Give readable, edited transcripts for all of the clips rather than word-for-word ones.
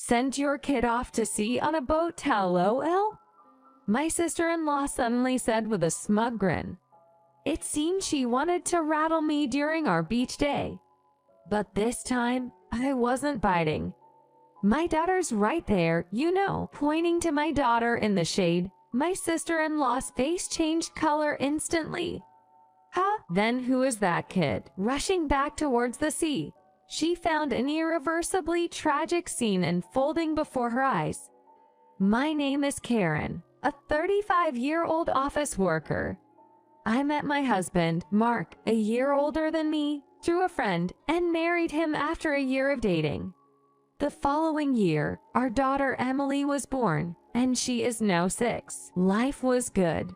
Send your kid off to sea on a boat, lol? My sister-in-law suddenly said with a smug grin. It seemed she wanted to rattle me during our beach day. But this time, I wasn't biting. My daughter's right there, you know, pointing to my daughter in the shade. My sister-in-law's face changed color instantly. Huh? Then who is that kid? Rushing back towards the sea, she found an irreversibly tragic scene unfolding before her eyes. My name is Karen, a 35-year-old office worker. I met my husband, Mark, a year older than me, through a friend, and married him after a year of dating. The following year, our daughter Emily was born, and she is now 6. Life was good.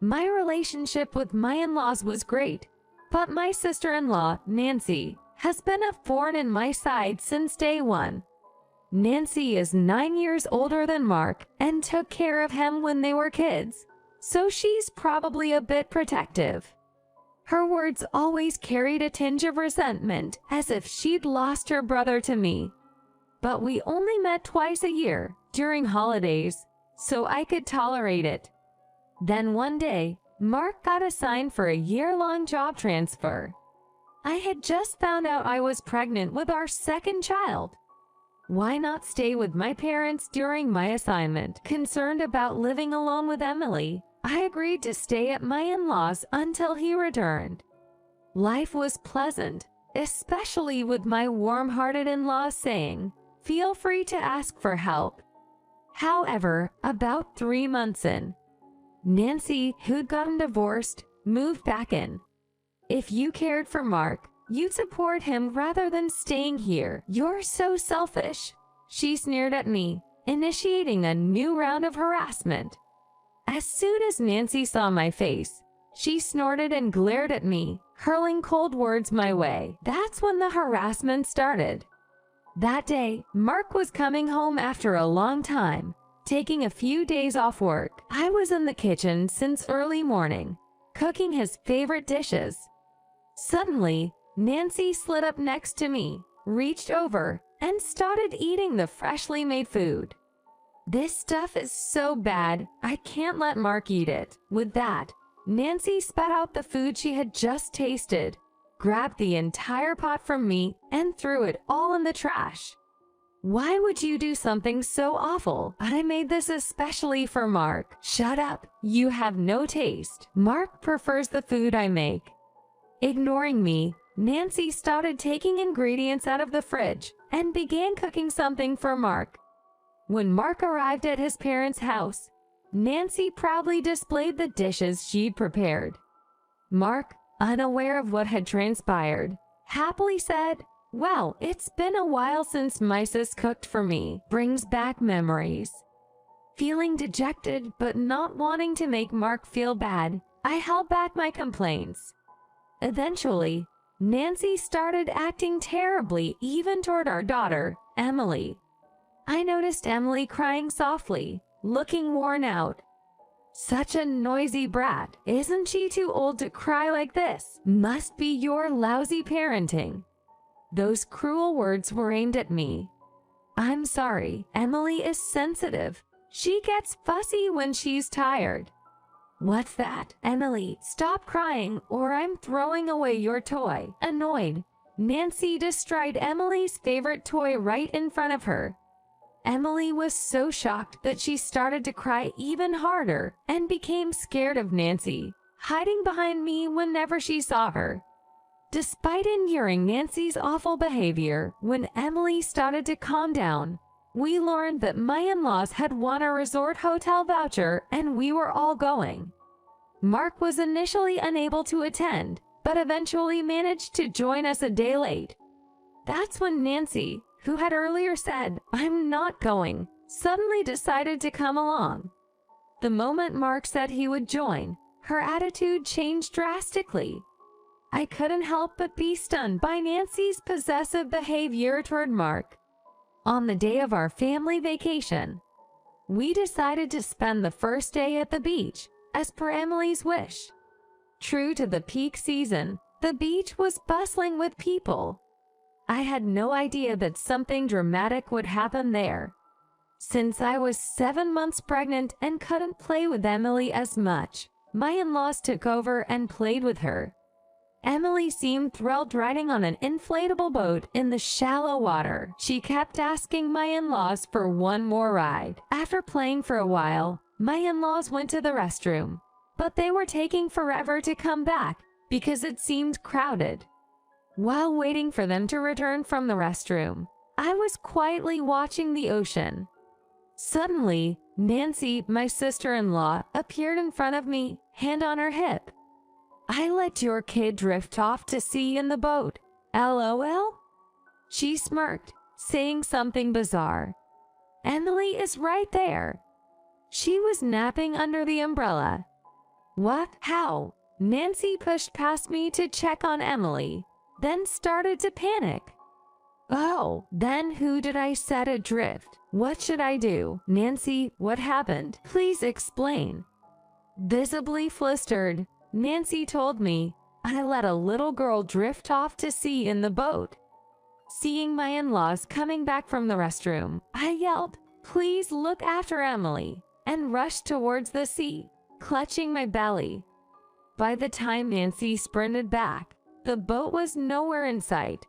My relationship with my in-laws was great, but my sister-in-law, Nancy, has been a thorn in my side since day one. Nancy is 9 years older than Mark and took care of him when they were kids, so she's probably a bit protective. Her words always carried a tinge of resentment, as if she'd lost her brother to me. But we only met twice a year, during holidays, so I could tolerate it. Then one day, Mark got assigned for a year-long job transfer. I had just found out I was pregnant with our second child. Why not stay with my parents during my assignment? Concerned about living alone with Emily, I agreed to stay at my in-laws until he returned. Life was pleasant, especially with my warm-hearted in-laws saying, "Feel free to ask for help." However, about 3 months in, Nancy, who'd gotten divorced, moved back in. If you cared for Mark, you'd support him rather than staying here. You're so selfish, she sneered at me, initiating a new round of harassment. As soon as Nancy saw my face, she snorted and glared at me, hurling cold words my way. That's when the harassment started. That day, Mark was coming home after a long time, taking a few days off work. I was in the kitchen since early morning, cooking his favorite dishes. Suddenly, Nancy slid up next to me, reached over, and started eating the freshly made food. This stuff is so bad, I can't let Mark eat it. With that, Nancy spat out the food she had just tasted, grabbed the entire pot from me, and threw it all in the trash. Why would you do something so awful? I made this especially for Mark. Shut up, you have no taste. Mark prefers the food I make. Ignoring me, Nancy started taking ingredients out of the fridge and began cooking something for Mark. When Mark arrived at his parents' house, Nancy proudly displayed the dishes she'd prepared. Mark, unaware of what had transpired, happily said, "Well, it's been a while since my sis cooked for me. Brings back memories." Feeling dejected but not wanting to make Mark feel bad, I held back my complaints. Eventually, Nancy started acting terribly even toward our daughter, Emily. I noticed Emily crying softly, looking worn out. Such a noisy brat. Isn't she too old to cry like this? Must be your lousy parenting. Those cruel words were aimed at me. I'm sorry, Emily is sensitive. She gets fussy when she's tired. What's that? Emily, stop crying or I'm throwing away your toy. Annoyed, Nancy destroyed Emily's favorite toy right in front of her. Emily was so shocked that she started to cry even harder and became scared of Nancy, hiding behind me whenever she saw her. Despite enduring Nancy's awful behavior, when Emily started to calm down, we learned that my in-laws had won a resort hotel voucher and we were all going. Mark was initially unable to attend, but eventually managed to join us a day late. That's when Nancy, who had earlier said, "I'm not going," suddenly decided to come along. The moment Mark said he would join, her attitude changed drastically. I couldn't help but be stunned by Nancy's possessive behavior toward Mark. On the day of our family vacation, we decided to spend the first day at the beach, as per Emily's wish. True to the peak season, the beach was bustling with people. I had no idea that something dramatic would happen there. Since I was 7 months pregnant and couldn't play with Emily as much, my in-laws took over and played with her. Emily seemed thrilled riding on an inflatable boat in the shallow water. She kept asking my in-laws for one more ride. After playing for a while, my in-laws went to the restroom, but they were taking forever to come back because it seemed crowded. While waiting for them to return from the restroom, I was quietly watching the ocean. Suddenly, Nancy, my sister-in-law, appeared in front of me, hand on her hip. "I let your kid drift off to sea in the boat. LOL?" She smirked, saying something bizarre. "Emily is right there." She was napping under the umbrella. "What? How?" Nancy pushed past me to check on Emily, then started to panic. "Oh, then who did I set adrift? What should I do?" "Nancy, what happened? Please explain." Visibly flustered, Nancy told me, "I let a little girl drift off to sea in the boat." Seeing my in-laws coming back from the restroom, I yelled, "Please look after Emily," and rushed towards the sea, clutching my belly. By the time Nancy sprinted back, the boat was nowhere in sight.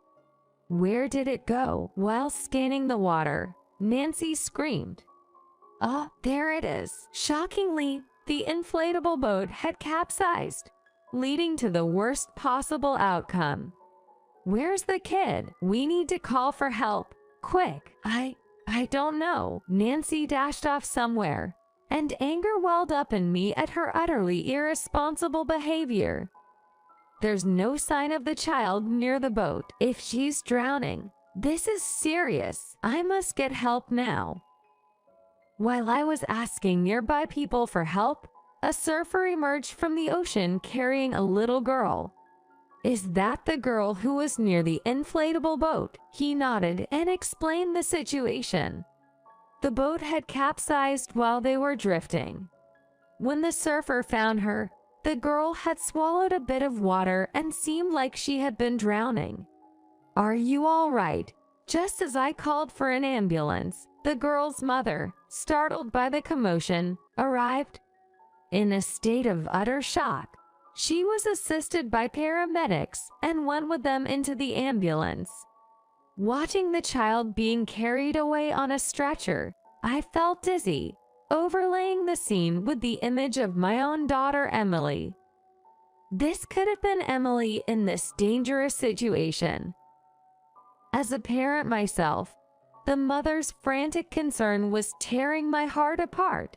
"Where did it go?" While scanning the water, Nancy screamed. "Oh, there it is." Shockingly, the inflatable boat had capsized, leading to the worst possible outcome. "Where's the kid? We need to call for help. Quick." I don't know." Nancy dashed off somewhere, and anger welled up in me at her utterly irresponsible behavior. "There's no sign of the child near the boat. If she's drowning, this is serious. I must get help now." While I was asking nearby people for help, a surfer emerged from the ocean carrying a little girl. "Is that the girl who was near the inflatable boat?" He nodded and explained the situation. The boat had capsized while they were drifting. When the surfer found her, the girl had swallowed a bit of water and seemed like she had been drowning. "Are you all right?" Just as I called for an ambulance, the girl's mother, startled by the commotion, arrived. In a state of utter shock, she was assisted by paramedics and went with them into the ambulance. Watching the child being carried away on a stretcher, I felt dizzy, overlaying the scene with the image of my own daughter Emily. This could have been Emily in this dangerous situation. As a parent myself, the mother's frantic concern was tearing my heart apart.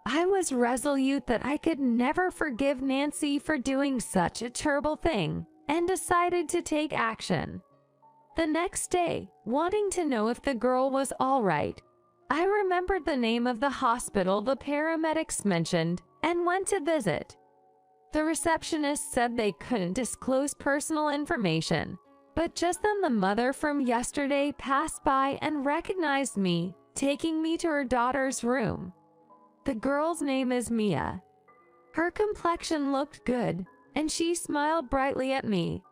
I was resolute that I could never forgive Nancy for doing such a terrible thing, and decided to take action. The next day, wanting to know if the girl was all right, I remembered the name of the hospital the paramedics mentioned and went to visit. The receptionist said they couldn't disclose personal information, but just then the mother from yesterday passed by and recognized me, taking me to her daughter's room. The girl's name is Mia. Her complexion looked good, and she smiled brightly at me.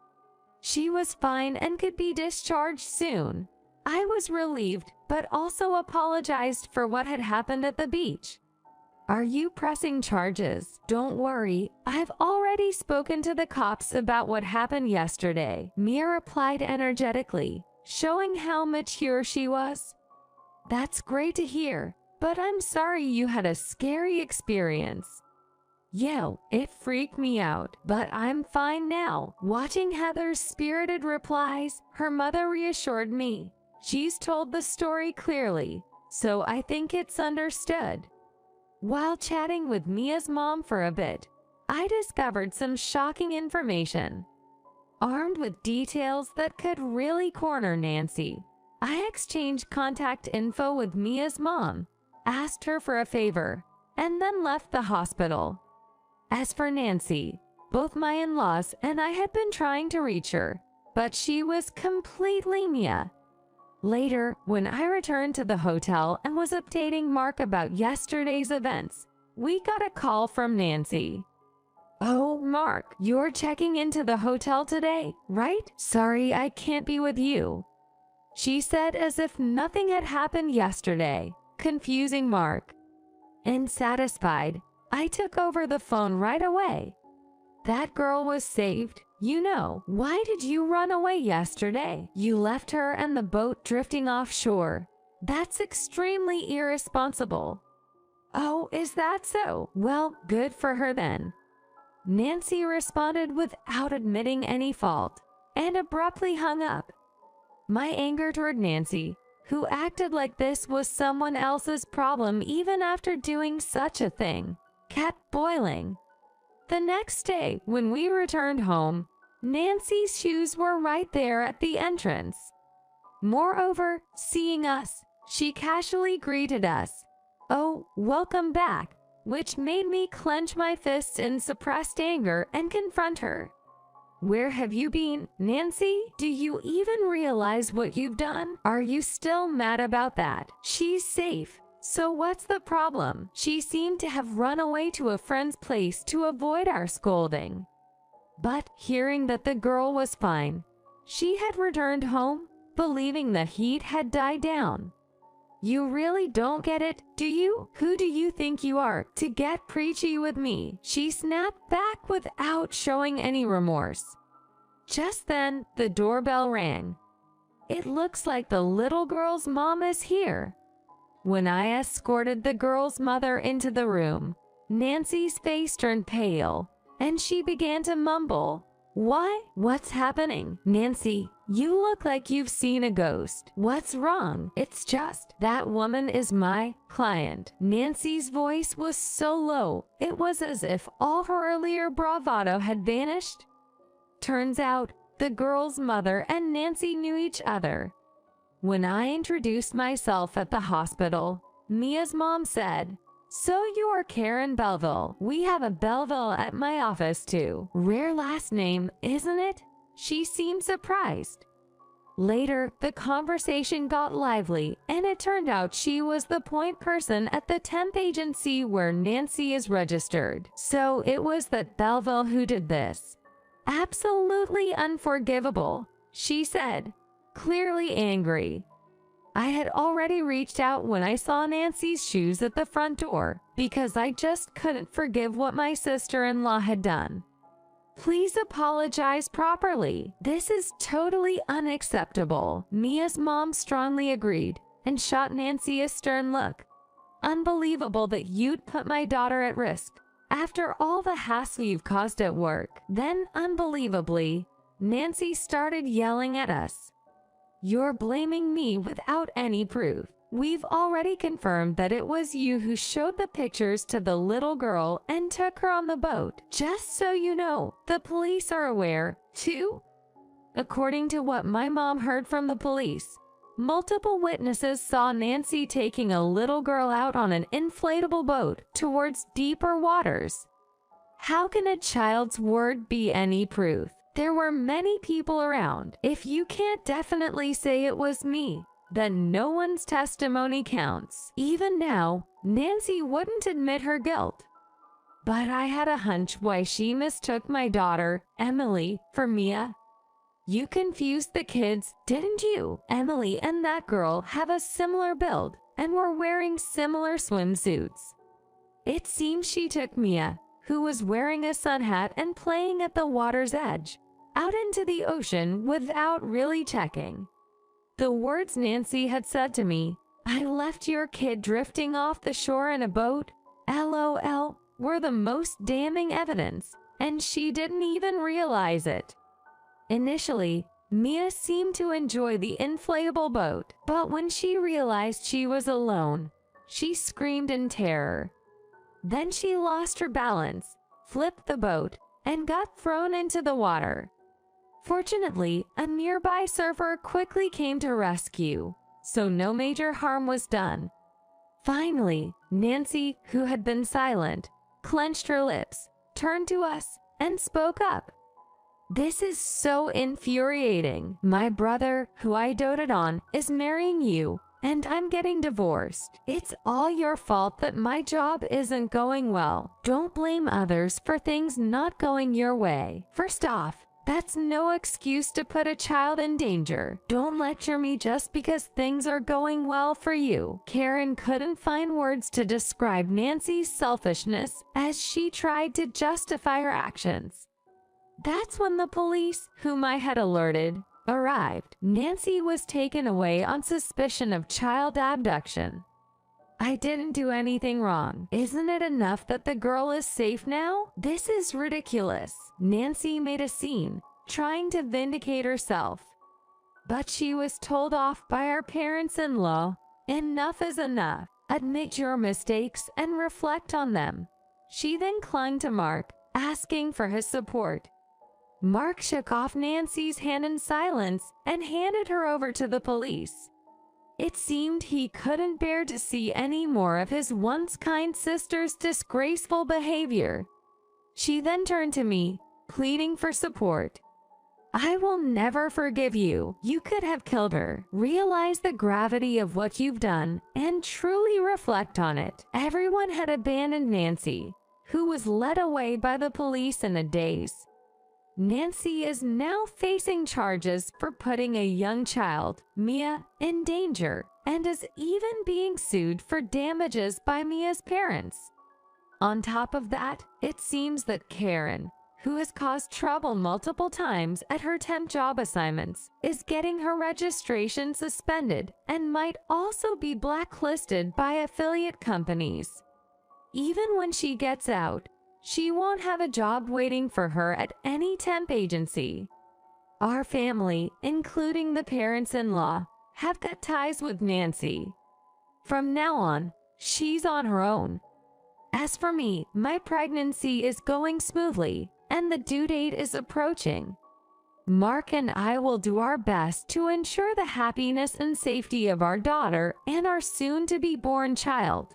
She was fine and could be discharged soon. I was relieved, but also apologized for what had happened at the beach. "Are you pressing charges?" "Don't worry, I've already spoken to the cops about what happened yesterday," Mia replied energetically, showing how mature she was. "That's great to hear, but I'm sorry you had a scary experience." "Yeah, it freaked me out, but I'm fine now." Watching Heather's spirited replies, her mother reassured me. "She's told the story clearly, so I think it's understood." While chatting with Mia's mom for a bit, I discovered some shocking information. Armed with details that could really corner Nancy, I exchanged contact info with Mia's mom, asked her for a favor, and then left the hospital. As for Nancy, both my in-laws and I had been trying to reach her, but she was completely Mia. Later, when I returned to the hotel and was updating Mark about yesterday's events, we got a call from Nancy. "Oh, Mark, you're checking into the hotel today, right? Sorry I can't be with you," she said as if nothing had happened yesterday, confusing Mark. And satisfied, I took over the phone right away. "That girl was saved. You know, why did you run away yesterday? You left her and the boat drifting offshore. That's extremely irresponsible." "Oh, is that so? Well, good for her then," Nancy responded without admitting any fault, and abruptly hung up. My anger toward Nancy, who acted like this was someone else's problem even after doing such a thing, kept boiling. The next day, when we returned home, Nancy's shoes were right there at the entrance. Moreover, seeing us, she casually greeted us, "Oh, welcome back," which made me clench my fists in suppressed anger and confront her. "Where have you been, Nancy? Do you even realize what you've done? Are you still mad about that? She's safe. So what's the problem?" She seemed to have run away to a friend's place to avoid our scolding. But hearing that the girl was fine, she had returned home, believing the heat had died down. "You really don't get it, do you? Who do you think you are to get preachy with me?" she snapped back without showing any remorse. Just then, the doorbell rang. "It looks like the little girl's mom is here." When I escorted the girl's mother into the room, Nancy's face turned pale, and she began to mumble, "Why? What's happening? Nancy, you look like you've seen a ghost. What's wrong?" "It's just, that woman is my client." Nancy's voice was so low, it was as if all her earlier bravado had vanished. Turns out, the girl's mother and Nancy knew each other. When I introduced myself at the hospital, Mia's mom said, "So you are Karen Belleville. We have a Belleville at my office too. Rare last name, isn't it?" She seemed surprised. Later, the conversation got lively, and it turned out she was the point person at the temp agency where Nancy is registered. So it was that Belleville who did this. "Absolutely unforgivable," she said, clearly angry. I had already reached out when I saw Nancy's shoes at the front door, because I just couldn't forgive what my sister-in-law had done. "Please apologize properly. This is totally unacceptable," Mia's mom strongly agreed, and shot Nancy a stern look. "Unbelievable that you'd put my daughter at risk, after all the hassle you've caused at work." Then, unbelievably, Nancy started yelling at us. "You're blaming me without any proof. We've already confirmed that it was you who showed the pictures to the little girl and took her on the boat. Just so you know, the police are aware, too." According to what my mom heard from the police, multiple witnesses saw Nancy taking a little girl out on an inflatable boat towards deeper waters. How can a child's word be any proof? There were many people around. If you can't definitely say it was me, then no one's testimony counts. Even now, Nancy wouldn't admit her guilt. But I had a hunch why she mistook my daughter, Emily, for Mia. "You confused the kids, didn't you? Emily and that girl have a similar build and were wearing similar swimsuits." It seems she took Mia, who was wearing a sun hat and playing at the water's edge, out into the ocean without really checking. The words Nancy had said to me, "I left your kid drifting off the shore in a boat, LOL," were the most damning evidence, and she didn't even realize it. Initially, Mia seemed to enjoy the inflatable boat, but when she realized she was alone, she screamed in terror. Then she lost her balance, flipped the boat, and got thrown into the water. Fortunately, a nearby surfer quickly came to rescue, so no major harm was done. Finally, Nancy, who had been silent, clenched her lips, turned to us, and spoke up. "This is so infuriating. My brother, who I doted on, is marrying you, and I'm getting divorced. It's all your fault that my job isn't going well. Don't blame others for things not going your way. First off, that's no excuse to put a child in danger. Don't lecture me just because things are going well for you. Karen couldn't find words to describe Nancy's selfishness as she tried to justify her actions. That's when the police, whom I had alerted, arrived. Nancy was taken away on suspicion of child abduction. I didn't do anything wrong. Isn't it enough that the girl is safe now? This is ridiculous. Nancy made a scene, trying to vindicate herself. But she was told off by our parents-in-law. Enough is enough. Admit your mistakes and reflect on them. She then clung to Mark, asking for his support. Mark shook off Nancy's hand in silence and handed her over to the police. It seemed he couldn't bear to see any more of his once kind sister's disgraceful behavior. She then turned to me, pleading for support. I will never forgive you. You could have killed her. Realize the gravity of what you've done and truly reflect on it. Everyone had abandoned Nancy, who was led away by the police in a daze. Nancy is now facing charges for putting a young child, Mia, in danger and is even being sued for damages by Mia's parents. On top of that, it seems that Karen, who has caused trouble multiple times at her temp job assignments, is getting her registration suspended and might also be blacklisted by affiliate companies. Even when she gets out, she won't have a job waiting for her at any temp agency. Our family, including the parents-in-law, have cut ties with Nancy. From now on, she's on her own. As for me, my pregnancy is going smoothly, and the due date is approaching. Mark and I will do our best to ensure the happiness and safety of our daughter and our soon-to-be-born child.